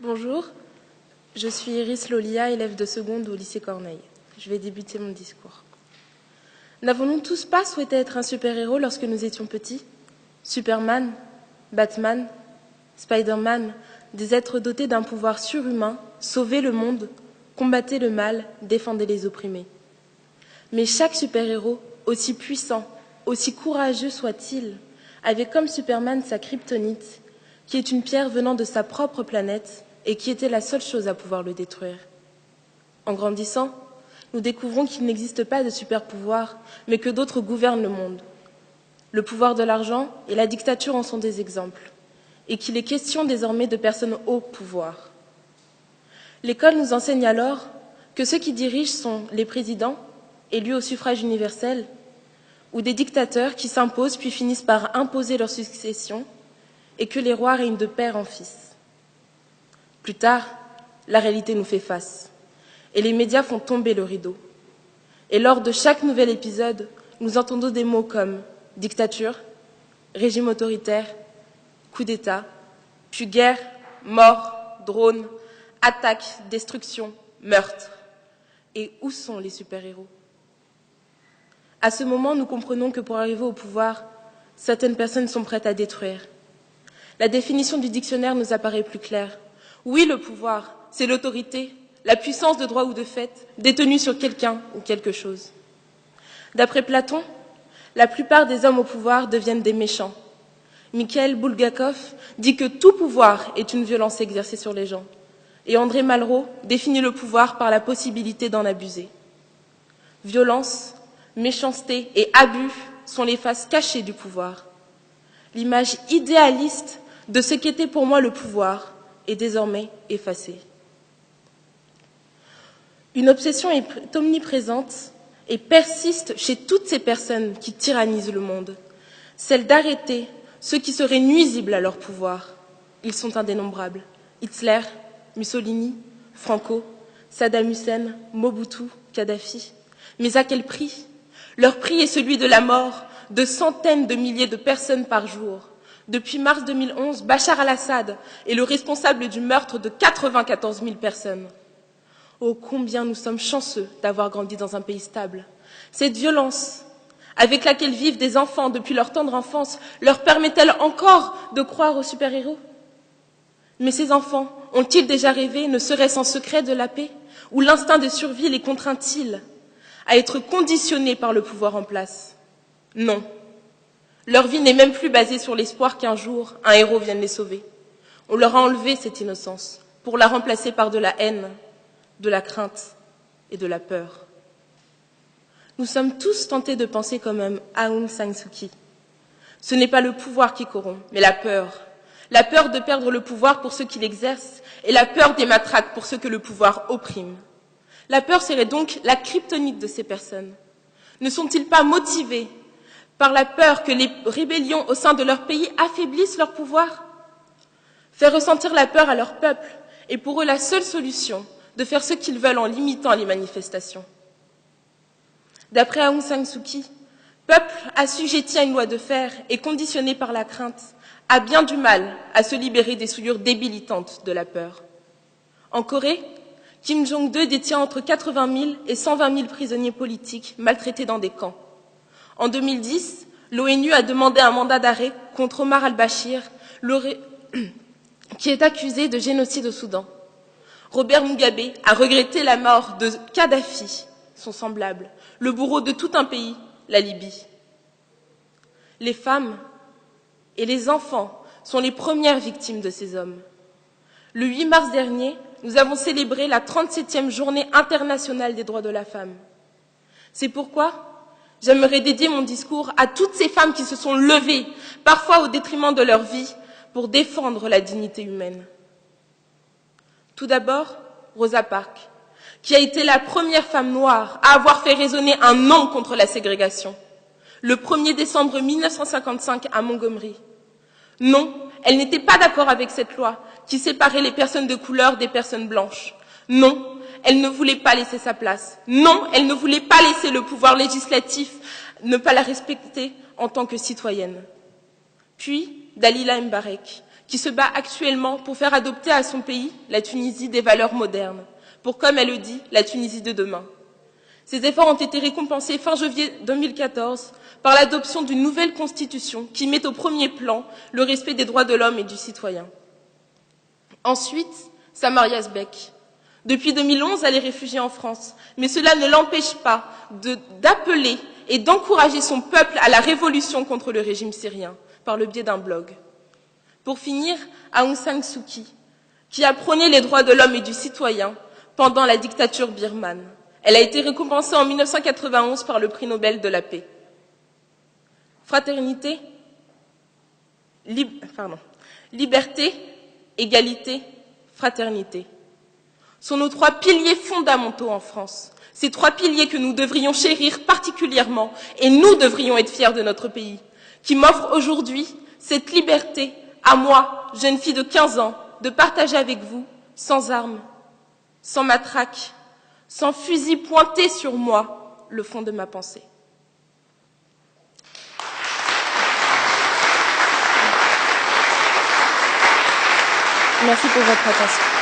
Bonjour, je suis Iris Lolia, élève de seconde au lycée Corneille. Je vais débuter mon discours. N'avons-nous tous pas souhaité être un super-héros lorsque nous étions petits? Superman, Batman, Spider-Man, des êtres dotés d'un pouvoir surhumain, sauvaient le monde, combattaient le mal, défendaient les opprimés. Mais chaque super-héros, aussi puissant, aussi courageux soit-il, avait comme Superman sa kryptonite, qui est une pierre venant de sa propre planète et qui était la seule chose à pouvoir le détruire. En grandissant, nous découvrons qu'il n'existe pas de super-pouvoir, mais que d'autres gouvernent le monde. Le pouvoir de l'argent et la dictature en sont des exemples, et qu'il est question désormais de personnes au pouvoir. L'école nous enseigne alors que ceux qui dirigent sont les présidents, élus au suffrage universel, ou des dictateurs qui s'imposent puis finissent par imposer leur succession, et que les rois règnent de père en fils. Plus tard, la réalité nous fait face, et les médias font tomber le rideau. Et lors de chaque nouvel épisode, nous entendons des mots comme dictature, régime autoritaire, coup d'État, puis guerre, mort, drone, attaque, destruction, meurtre. Et où sont les super-héros? À ce moment, nous comprenons que pour arriver au pouvoir, certaines personnes sont prêtes à détruire. La définition du dictionnaire nous apparaît plus claire. Oui, le pouvoir, c'est l'autorité, la puissance de droit ou de fait, détenue sur quelqu'un ou quelque chose. D'après Platon, la plupart des hommes au pouvoir deviennent des méchants. Mikhail Bulgakov dit que tout pouvoir est une violence exercée sur les gens. Et André Malraux définit le pouvoir par la possibilité d'en abuser. Violence, méchanceté et abus sont les faces cachées du pouvoir. L'image idéaliste de ce qu'était pour moi le pouvoir est désormais effacée. Une obsession est omniprésente et persiste chez toutes ces personnes qui tyrannisent le monde, celle d'arrêter ceux qui seraient nuisibles à leur pouvoir. Ils sont indénombrables. Hitler, Mussolini, Franco, Saddam Hussein, Mobutu, Kadhafi. Mais à quel prix? Leur prix est celui de la mort de centaines de milliers de personnes par jour. Depuis mars 2011, Bachar al-Assad est le responsable du meurtre de 94 000 personnes. Oh, combien nous sommes chanceux d'avoir grandi dans un pays stable. Cette violence avec laquelle vivent des enfants depuis leur tendre enfance leur permet-elle encore de croire aux super-héros? Mais ces enfants ont-ils déjà rêvé, ne serait-ce en secret, de la paix? Ou l'instinct de survie les contraint-il à être conditionnés par le pouvoir en place? Non. Leur vie n'est même plus basée sur l'espoir qu'un jour, un héros vienne les sauver. On leur a enlevé cette innocence pour la remplacer par de la haine, de la crainte et de la peur. Nous sommes tous tentés de penser comme Aung San Suu Kyi. Ce n'est pas le pouvoir qui corrompt, mais la peur. La peur de perdre le pouvoir pour ceux qui l'exercent et la peur des matraques pour ceux que le pouvoir opprime. La peur serait donc la kryptonite de ces personnes. Ne sont-ils pas motivés par la peur que les rébellions au sein de leur pays affaiblissent leur pouvoir? Faire ressentir la peur à leur peuple est pour eux la seule solution de faire ce qu'ils veulent en limitant les manifestations. D'après Aung San Suu Kyi, peuple assujetti à une loi de fer et conditionné par la crainte a bien du mal à se libérer des souillures débilitantes de la peur. En Corée, Kim Jong-il détient entre 80 000 et 120 000 prisonniers politiques maltraités dans des camps. En 2010, l'ONU a demandé un mandat d'arrêt contre Omar al-Bashir, qui est accusé de génocide au Soudan. Robert Mugabe a regretté la mort de Kadhafi, son semblable, le bourreau de tout un pays, la Libye. Les femmes et les enfants sont les premières victimes de ces hommes. Le 8 mars dernier, nous avons célébré la 37e journée internationale des droits de la femme. C'est pourquoi j'aimerais dédier mon discours à toutes ces femmes qui se sont levées, parfois au détriment de leur vie, pour défendre la dignité humaine. Tout d'abord, Rosa Parks, qui a été la première femme noire à avoir fait résonner un non contre la ségrégation, le 1er décembre 1955 à Montgomery. Non, elle n'était pas d'accord avec cette loi qui séparait les personnes de couleur des personnes blanches. Non, elle ne voulait pas laisser sa place. Non, elle ne voulait pas laisser le pouvoir législatif ne pas la respecter en tant que citoyenne. Puis, Dalila Mbarek, qui se bat actuellement pour faire adopter à son pays, la Tunisie, des valeurs modernes, pour, comme elle le dit, la Tunisie de demain. Ces efforts ont été récompensés fin janvier 2014 par l'adoption d'une nouvelle constitution qui met au premier plan le respect des droits de l'homme et du citoyen. Ensuite, Samaria Sbeck. Depuis 2011, elle est réfugiée en France, mais cela ne l'empêche pas d'appeler et d'encourager son peuple à la révolution contre le régime syrien, par le biais d'un blog. Pour finir, Aung San Suu Kyi, qui a prôné les droits de l'homme et du citoyen pendant la dictature birmane. Elle a été récompensée en 1991 par le prix Nobel de la paix. Fraternité, liberté, égalité, fraternité sont nos trois piliers fondamentaux en France. Ces trois piliers que nous devrions chérir particulièrement et nous devrions être fiers de notre pays, qui m'offre aujourd'hui cette liberté à moi, jeune fille de 15 ans, de partager avec vous, sans armes, sans matraque, sans fusil pointé sur moi, le fond de ma pensée. Merci pour votre attention.